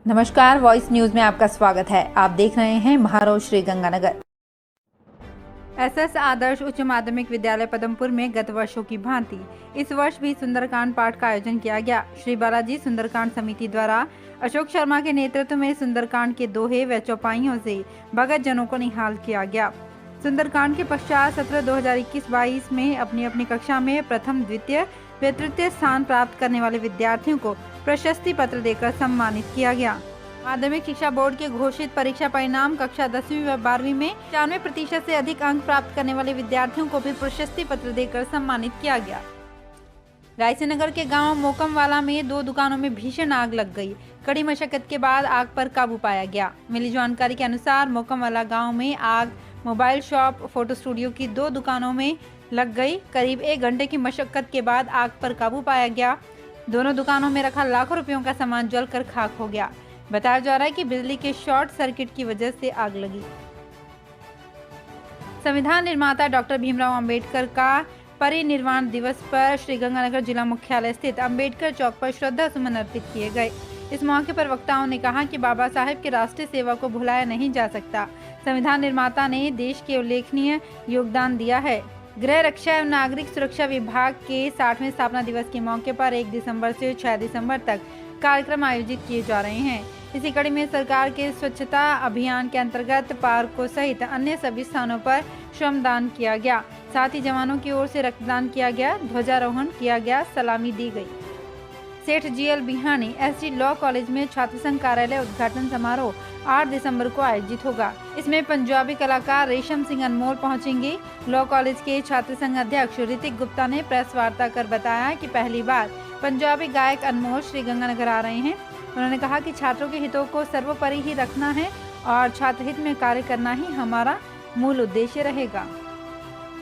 नमस्कार, voice news में आपका स्वागत है। आप देख रहे हैं महाराव श्रीगंगानगर। एसएस आदर्श उच्च माध्यमिक विद्यालय पदमपुर में गत वर्षों की भांति इस वर्ष भी सुंदरकांड पाठ का आयोजन किया गया। श्री बालाजी सुंदरकांड समिति द्वारा अशोक शर्मा के नेतृत्व में सुंदरकांड के दोहे व चौपाइयों से भगत जनों को निहाल किया गया। सुंदरकांड के पश्चात सत्र 2021-22 में अपनी अपनी कक्षा में प्रथम, द्वितीय व तृतीय स्थान प्राप्त करने वाले विद्यार्थियों को प्रशस्ति पत्र देकर सम्मानित किया गया। माध्यमिक शिक्षा बोर्ड के घोषित परीक्षा परिणाम कक्षा 10वीं व 12वीं में 95% से अधिक अंक प्राप्त करने वाले विद्यार्थियों को भी प्रशस्ति पत्र देकर सम्मानित किया गया। रायसेनगर के गांव मोकमवाला में 2 दुकानों में भीषण आग लग गई। कड़ी मशक्कत के बाद आग पर काबू पाया गया। मिली जानकारी के अनुसार मोकमवाला गांव में आग मोबाइल शॉप, फोटो स्टूडियो की 2 दुकानों में लग गई। करीब 1 घंटे की मशक्कत के बाद आग पर काबू पाया गया। दोनों दुकानों में रखा लाखों रुपयों का सामान जलकर खाक हो गया। बताया जा रहा है कि बिजली के शॉर्ट सर्किट की वजह से आग लगी। संविधान निर्माता डॉक्टर भीमराव अंबेडकर का परिनिर्वाण दिवस पर श्रीगंगानगर जिला मुख्यालय स्थित अंबेडकर चौक पर श्रद्धा सुमन अर्पित किए गए। इस मौके पर वक्ताओं ने कहा कि बाबा साहेब के राष्ट्रीय सेवा को भुलाया नहीं जा सकता। संविधान निर्माता ने देश के उल्लेखनीय योगदान दिया है। गृह रक्षा एवं नागरिक सुरक्षा विभाग के 60वें स्थापना दिवस के मौके पर 1 दिसंबर से 6 दिसंबर तक कार्यक्रम आयोजित किए जा रहे हैं। इसी कड़ी में सरकार के स्वच्छता अभियान के अंतर्गत पार्कों सहित अन्य सभी स्थानों पर श्रमदान किया गया। साथ ही जवानों की ओर से रक्तदान किया गया, ध्वजारोहण किया गया, सलामी दी गई। सेठ जीएल बिहानी एसजी लॉ कॉलेज में छात्र संघ कार्यालय उद्घाटन समारोह 8 दिसंबर को आयोजित होगा। इसमें पंजाबी कलाकार रेशम सिंह अनमोल पहुंचेंगे। लॉ कॉलेज के छात्र संघ अध्यक्ष ऋतिक गुप्ता ने प्रेस वार्ता कर बताया कि पहली बार पंजाबी गायक अनमोल श्रीगंगानगर आ रहे हैं। उन्होंने कहा कि छात्रों के हितों को सर्वोपरि ही रखना है और छात्र हित में कार्य करना ही हमारा मूल उद्देश्य रहेगा।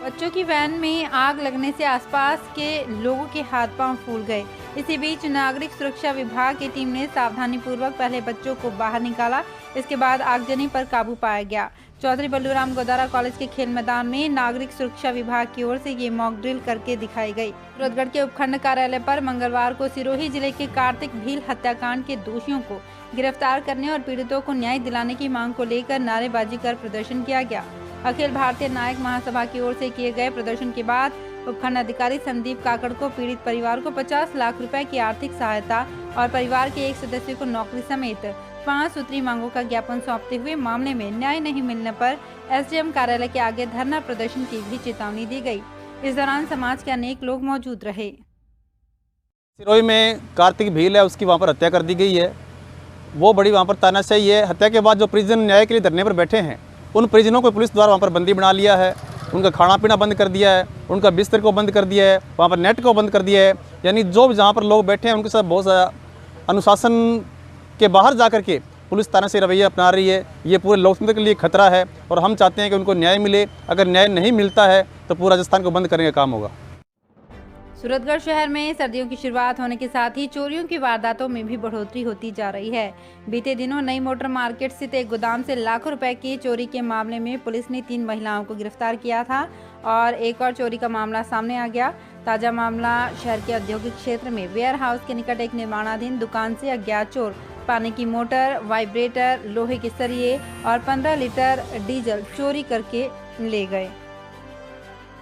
बच्चों की वैन में आग लगने से आसपास के लोगों के हाथ पांव फूल गए। इसी बीच नागरिक सुरक्षा विभाग की टीम ने सावधानी पूर्वक पहले बच्चों को बाहर निकाला। इसके बाद आगजनी पर काबू पाया गया। चौधरी बल्लूराम गोदारा कॉलेज के खेल मैदान में नागरिक सुरक्षा विभाग की ओर से ये मॉक ड्रिल करके दिखाई गई। सूरतगढ़ के उपखंड कार्यालय पर मंगलवार को सिरोही जिले के कार्तिक भील हत्याकांड के दोषियों को गिरफ्तार करने और पीड़ितों को न्याय दिलाने की मांग को लेकर नारेबाजी कर प्रदर्शन किया गया। अखिल भारतीय नायक महासभा की ओर से किए गए प्रदर्शन के बाद उपखंड अधिकारी संदीप काकड़ को पीड़ित परिवार को 50 लाख रुपए की आर्थिक सहायता और परिवार के एक सदस्य को नौकरी समेत 5 सूत्री मांगों का ज्ञापन सौंपते हुए मामले में न्याय नहीं मिलने पर एसडीएम कार्यालय के आगे धरना प्रदर्शन की भी चेतावनी दी गई। इस दौरान समाज के अनेक लोग मौजूद रहे। सिरोही में कार्तिक भील है, उसकी वहाँ पर हत्या कर दी गई है। वो बड़ी वहाँ पर तानाशाही है। हत्या के बाद जो परिजन न्याय के लिए धरने पर बैठे हैं, उन परिजनों को पुलिस द्वारा वहाँ पर बंदी बना लिया है। उनका खाना पीना बंद कर दिया है, उनका बिस्तर को बंद कर दिया है, वहाँ पर नेट को बंद कर दिया है। यानी जो जहाँ पर लोग बैठे हैं उनके साथ बहुत ज़्यादा अनुशासन के बाहर जा कर के पुलिस तानाशाही रवैया अपना रही है। ये पूरे लोकतंत्र के लिए खतरा है और हम चाहते हैं कि उनको न्याय मिले। अगर न्याय नहीं मिलता है तो पूरा राजस्थान को बंद करने का काम होगा। सूरतगढ़ शहर में सर्दियों की शुरुआत होने के साथ ही चोरियों की वारदातों में भी बढ़ोतरी होती जा रही है। बीते दिनों नई मोटर मार्केट स्थित एक गोदाम से लाखों रुपए की चोरी के मामले में पुलिस ने 3 महिलाओं को गिरफ्तार किया था और एक और चोरी का मामला सामने आ गया। ताजा मामला शहर के औद्योगिक क्षेत्र में वेयर हाउस के निकट एक निर्माणाधीन दुकान से अज्ञात चोर पानी की मोटर, वाइब्रेटर, लोहे के सरिये और 15 लीटर डीजल चोरी करके ले गए।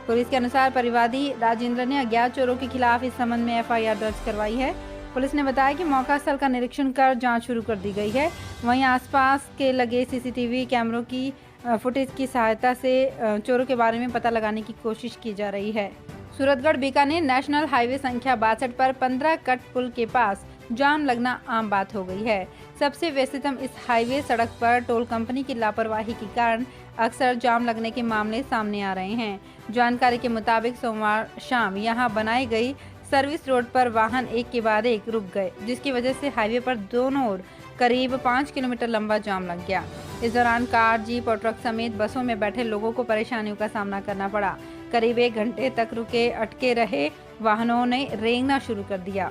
पुलिस के अनुसार परिवादी राजेंद्र ने अज्ञात चोरों के खिलाफ इस संबंध में एफआईआर दर्ज करवाई है। पुलिस ने बताया कि मौका स्थल का निरीक्षण कर जांच शुरू कर दी गई है। वहीं आसपास के लगे सीसीटीवी कैमरों की फुटेज की सहायता से चोरों के बारे में पता लगाने की कोशिश की जा रही है। सूरतगढ़ बीकानेर नेशनल हाईवे संख्या 62 पर 15 कट पुल के पास जाम लगना आम बात हो गई है। सबसे व्यस्ततम इस हाईवे सड़क पर टोल कंपनी की लापरवाही के कारण अक्सर जाम लगने के मामले सामने आ रहे हैं। जानकारी के मुताबिक सोमवार शाम यहां बनाई गई सर्विस रोड पर वाहन एक के बाद एक रुक गए, जिसकी वजह से हाईवे पर दोनों ओर करीब 5 किलोमीटर लंबा जाम लग गया। इस दौरान कार, जीप और ट्रक समेत बसों में बैठे लोगों को परेशानियों का सामना करना पड़ा। करीब 1 घंटे तक अटके रहे वाहनों ने रेंगना शुरू कर दिया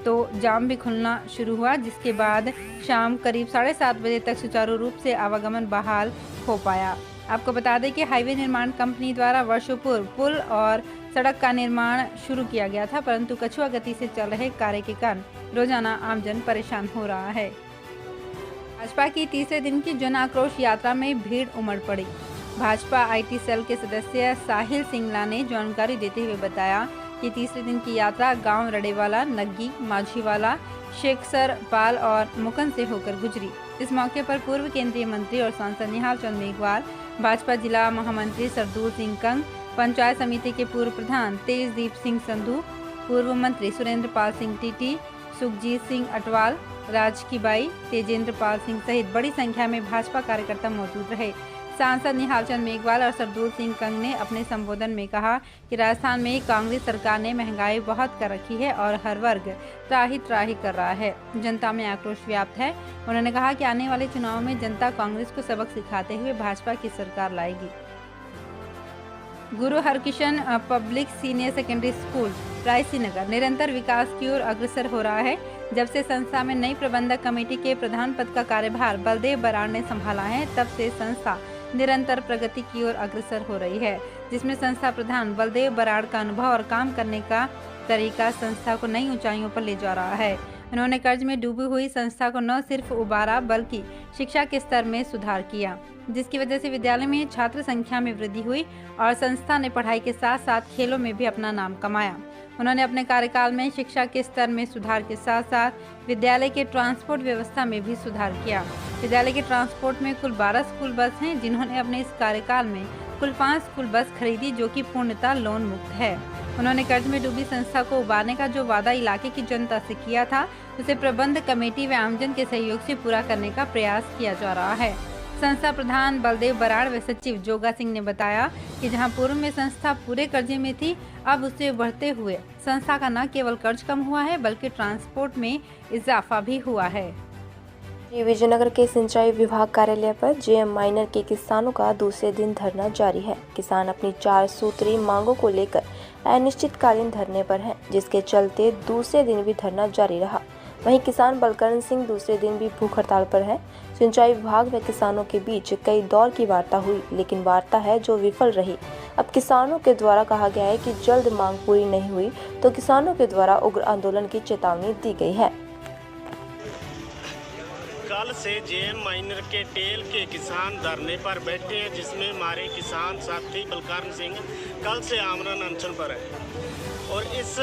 तो जाम भी खुलना शुरू हुआ, जिसके बाद शाम करीब 7:30 बजे तक सुचारू रूप से आवागमन बहाल हो पाया। आपको बता दें कि हाईवे निर्माण कंपनी द्वारा वर्षों पूर्व पुल और सड़क का निर्माण शुरू किया गया था, परंतु कछुआ गति से चल रहे कार्य के कारण रोजाना आमजन परेशान हो रहा है। भाजपा की तीसरे दिन की जन आक्रोश यात्रा में भीड़ उमड़ पड़ी। भाजपा आईटी सेल के सदस्य साहिल सिंगला ने जानकारी देते हुए बताया कि तीसरे दिन की यात्रा गांव रडेवाला, नग्गी, माझीवाला, शेखसर पाल और मुकन से होकर गुजरी। इस मौके पर पूर्व केंद्रीय मंत्री और सांसद निहाल चंद मेघवाल, भाजपा जिला महामंत्री सरदूल सिंह कंग, पंचायत समिति के पूर्व प्रधान तेजदीप सिंह संधू, पूर्व मंत्री सुरेंद्र पाल सिंह टीटी, सुखजीत सिंह अटवाल, राजकी बाई, तेजेंद्र पाल सिंह सहित बड़ी संख्या में भाजपा कार्यकर्ता मौजूद रहे। सांसद निहाल चंद मेघवाल और सरदूल सिंह कंग ने अपने संबोधन में कहा कि राजस्थान में कांग्रेस सरकार ने महंगाई बहुत कर रखी है और हर वर्ग त्राही त्राही कर रहा है। जनता में आक्रोश व्याप्त है। उन्होंने कहा कि आने वाले चुनाव में जनता कांग्रेस को सबक सिखाते हुए भाजपा की सरकार लाएगी। Guru Harkishan public senior secondary school Raisinagar निरंतर विकास की ओर अग्रसर हो रहा है। जब से संस्था में नई प्रबंधक कमेटी के प्रधान पद का कार्यभार बलदेव बराड़ ने संभाला है, तब से संस्था निरंतर प्रगति की ओर अग्रसर हो रही है, जिसमें संस्था प्रधान बलदेव बराड़ का अनुभव और काम करने का तरीका संस्था को नई ऊंचाइयों पर ले जा रहा है। उन्होंने कर्ज में डूबी हुई संस्था को न सिर्फ उबारा बल्कि शिक्षा के स्तर में सुधार किया, जिसकी वजह से विद्यालय में छात्र संख्या में वृद्धि हुई और संस्था ने पढ़ाई के साथ साथ खेलों में भी अपना नाम कमाया। उन्होंने अपने कार्यकाल में शिक्षा के स्तर में सुधार के साथ साथ विद्यालय के ट्रांसपोर्ट व्यवस्था में भी सुधार किया। विद्यालय के ट्रांसपोर्ट में कुल 12 स्कूल बस हैं, जिन्होंने अपने इस कार्यकाल में कुल 5 स्कूल बस खरीदी, जो कि पूर्णतः लोन मुक्त है। उन्होंने कर्ज में डूबी संस्था को उबारने का जो वादा इलाके की जनता से किया था, उसे प्रबंध कमेटी व आमजन के सहयोग से पूरा करने का प्रयास किया जा रहा है। संस्था प्रधान बलदेव बराड़ व सचिव जोगा सिंह ने बताया कि जहां पूर्व में संस्था पूरे कर्जे में थी, अब उससे बढ़ते हुए संस्था का न केवल कर्ज कम हुआ है बल्कि ट्रांसपोर्ट में इजाफा भी हुआ है। विजयनगर के सिंचाई विभाग कार्यालय पर जेएम माइनर के किसानों का दूसरे दिन धरना जारी है। किसान अपनी 4 सूत्री मांगों को लेकर अनिश्चितकालीन धरने पर हैं, जिसके चलते दूसरे दिन भी धरना जारी रहा। वहीं किसान बलकरण सिंह दूसरे दिन भी भूख हड़ताल पर है। सिंचाई विभाग व किसानों के बीच कई दौर की वार्ता हुई, लेकिन वार्ता है जो विफल रही। अब किसानों के द्वारा कहा गया है कि जल्द मांग पूरी नहीं हुई तो किसानों के द्वारा उग्र आंदोलन की चेतावनी दी गई है। कल से जेएम माइनर के टेल के किसान धरने पर बैठे हैं, जिसमें हमारे किसान साथी बलकरण सिंह कल से आमरण अनशन पर है और इस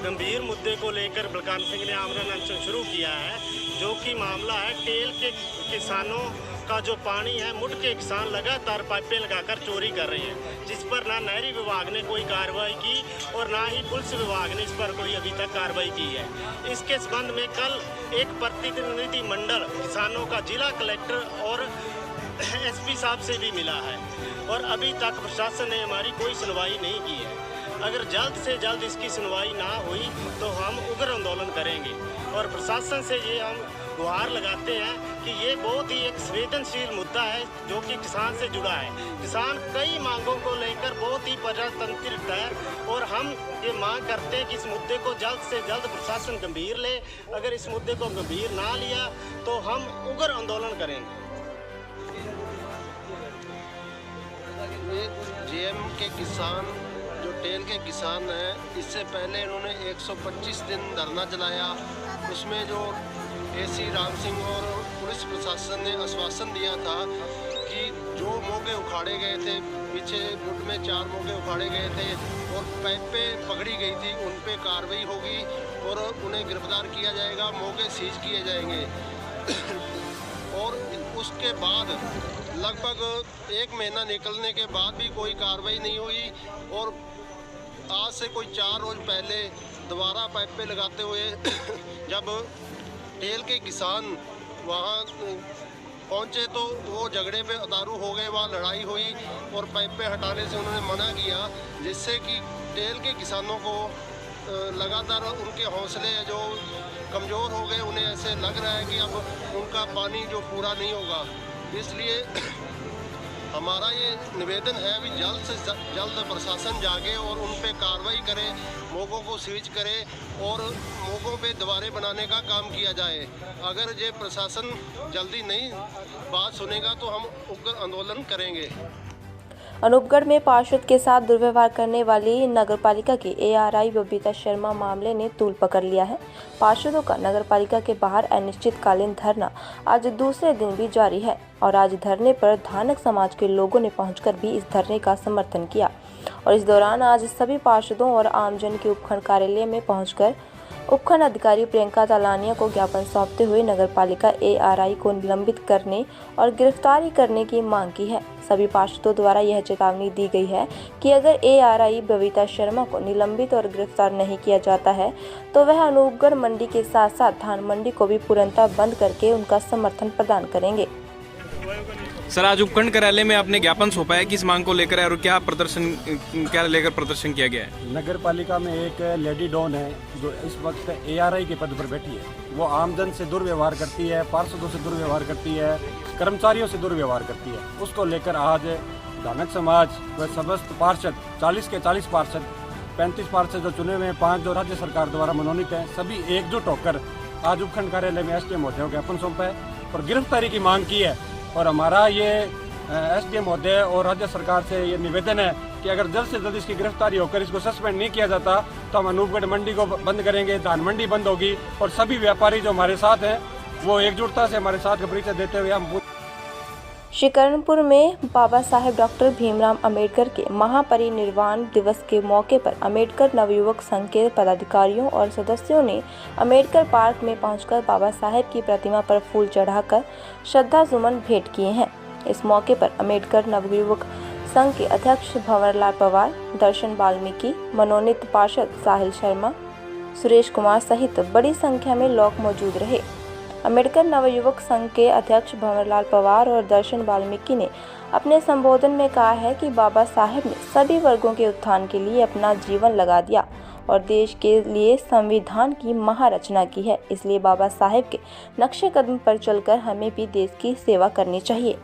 गंभीर मुद्दे को लेकर बलकरण सिंह ने आमरण अनशन शुरू किया है, जो कि मामला है टेल के किसानों का जो पानी है, मुठ के किसान लगातार पाइपें लगाकर चोरी कर रहे हैं, जिस पर ना नहरी विभाग ने कोई कार्रवाई की और ना ही पुलिस विभाग ने इस पर कोई अभी तक कार्रवाई की है। इसके संबंध में कल एक प्रतिनिधि मंडल किसानों का जिला कलेक्टर और एसपी साहब से भी मिला है और अभी तक प्रशासन ने हमारी कोई सुनवाई नहीं की है। अगर जल्द से जल्द इसकी सुनवाई ना हुई तो हम उग्र आंदोलन करेंगे और प्रशासन से ये हम गुहार लगाते हैं कि ये बहुत ही एक संवेदनशील मुद्दा है, जो कि किसान से जुड़ा है। किसान कई मांगों को लेकर बहुत ही प्रजातंत्रित है और हम ये मांग करते हैं कि इस मुद्दे को जल्द से जल्द प्रशासन गंभीर ले। अगर इस मुद्दे को गंभीर ना लिया तो हम उग्र आंदोलन करेंगे। जेएम के किसान जो टेल के किसान हैं, इससे पहले इन्होंने 125 दिन धरना चलाया। उसमें जो एसी राम सिंह और पुलिस प्रशासन ने आश्वासन दिया था कि जो मौके उखाड़े गए थे, पीछे मुठ में 4 मौके उखाड़े गए थे और पाइपें पकड़ी गई थी, उन पे कार्रवाई होगी और उन्हें गिरफ्तार किया जाएगा, मौके सीज किए जाएंगे। और उसके बाद लगभग 1 महीना निकलने के बाद भी कोई कार्रवाई नहीं हुई और आज से कोई 4 रोज़ पहले दोबारा पाइपें लगाते हुए जब टेल के किसान वहाँ पहुँचे तो वो झगड़े पे उतारू हो गए, वहाँ लड़ाई हुई और पाइपें हटाने से उन्होंने मना किया, जिससे कि टेल के किसानों को लगातार उनके हौसले जो कमज़ोर हो गए, उन्हें ऐसे लग रहा है कि अब उनका पानी जो पूरा नहीं होगा। इसलिए हमारा ये निवेदन है भी जल्द से जल्द प्रशासन जागे और उन पे कार्रवाई करे, मौकों को सीज करे और मौकों पे दोबारे बनाने का काम किया जाए। अगर ये प्रशासन जल्दी नहीं बात सुनेगा तो हम उग्र आंदोलन करेंगे। अनूपगढ़ में पार्षद के साथ दुर्व्यवहार करने वाली नगरपालिका की एआरआई बबीता शर्मा मामले ने तूल पकड़ लिया है। पार्षदों का नगरपालिका के बाहर अनिश्चितकालीन धरना आज दूसरे दिन भी जारी है और आज धरने पर धानक समाज के लोगों ने पहुंचकर भी इस धरने का समर्थन किया और इस दौरान आज सभी पार्षदों और आमजन के उपखंड कार्यालय में पहुंचकर उपखंड अधिकारी प्रियंका तालानिया को ज्ञापन सौंपते हुए नगरपालिका एआरआई को निलंबित करने और गिरफ्तारी करने की मांग की है। सभी पार्षदों द्वारा यह चेतावनी दी गई है कि अगर एआरआई बबीता शर्मा को निलंबित और गिरफ्तार नहीं किया जाता है तो वह अनूपगढ़ मंडी के साथ साथ धान मंडी को भी पूर्णतः बंद करके उनका समर्थन प्रदान करेंगे। सर, आज उपखंड कार्यालय में आपने ज्ञापन सौंपा है, किस मांग को लेकर है और क्या लेकर प्रदर्शन किया गया है? नगर पालिका में एक लेडी डॉन है जो इस वक्त एआरआई के पद पर बैठी है। वो आमजन से दुर्व्यवहार करती है, पार्षदों से दुर्व्यवहार करती है, कर्मचारियों से दुर्व्यवहार करती है। उसको लेकर आज धानक समाज व समस्त पार्षद 40 के 40 पार्षद 35 पार्षद जो चुने हुए हैं, 5 जो राज्य सरकार द्वारा मनोनीत हैं, सभी एकजुट होकर आज उपखंड कार्यालय में एसडीएम महोदय को ज्ञापन सौंपा है और गिरफ्तारी की मांग की है। और हमारा ये एसडीएम महोदय और राज्य सरकार से ये निवेदन है कि अगर जल्द से जल्द इसकी गिरफ्तारी होकर इसको सस्पेंड नहीं किया जाता तो हम अनूपगढ़ मंडी को बंद करेंगे, धान मंडी बंद होगी और सभी व्यापारी जो हमारे साथ हैं वो एकजुटता से हमारे साथ का परिचय देते हुए हम श्रीकरणपुर में बाबा साहेब डॉक्टर भीमराव अंबेडकर के महापरिनिर्वाण दिवस के मौके पर अंबेडकर नवयुवक संघ के पदाधिकारियों और सदस्यों ने अंबेडकर पार्क में पहुंचकर बाबा साहेब की प्रतिमा पर फूल चढ़ाकर श्रद्धा सुमन भेंट किए हैं। इस मौके पर अंबेडकर नवयुवक संघ के अध्यक्ष भंवरलाल पवार, दर्शन वाल्मीकि, मनोनीत पार्षद साहिल शर्मा, सुरेश कुमार सहित बड़ी संख्या में लोग मौजूद रहे। अंबेडकर नवयुवक संघ के अध्यक्ष भंवरलाल पवार और दर्शन वाल्मीकि ने अपने संबोधन में कहा है कि बाबा साहेब ने सभी वर्गों के उत्थान के लिए अपना जीवन लगा दिया और देश के लिए संविधान की महारचना की है। इसलिए बाबा साहेब के नक्शे कदम पर चलकर हमें भी देश की सेवा करनी चाहिए।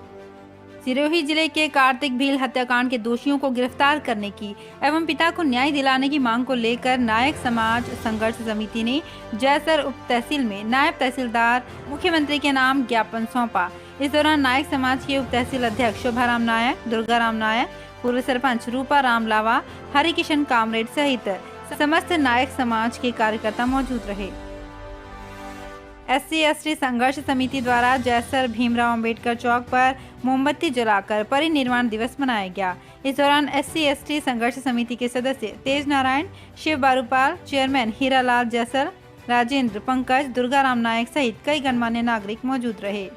सिरोही जिले के कार्तिक भील हत्याकांड के दोषियों को गिरफ्तार करने की एवं पिता को न्याय दिलाने की मांग को लेकर नायक समाज संघर्ष समिति ने जयसर उप तहसील में नायब तहसीलदार मुख्यमंत्री के नाम ज्ञापन सौंपा। इस दौरान नायक समाज के उप तहसील अध्यक्ष शोभाराम नायक, दुर्गाराम नायक, पूर्व सरपंच रूपा राम लावा, हरि किशन कामरेड सहित समस्त नायक समाज के कार्यकर्ता मौजूद रहे। SC/ST संघर्ष समिति द्वारा जयसर भीमराव अंबेडकर चौक पर मोमबत्ती जलाकर परिनिर्वाण दिवस मनाया गया। इस दौरान SC/ST संघर्ष समिति के सदस्य तेज नारायण, शिव बारूपाल, चेयरमैन हीरालाल जयसर, राजेंद्र, पंकज, दुर्गाराम नायक सहित कई गणमान्य नागरिक मौजूद रहे।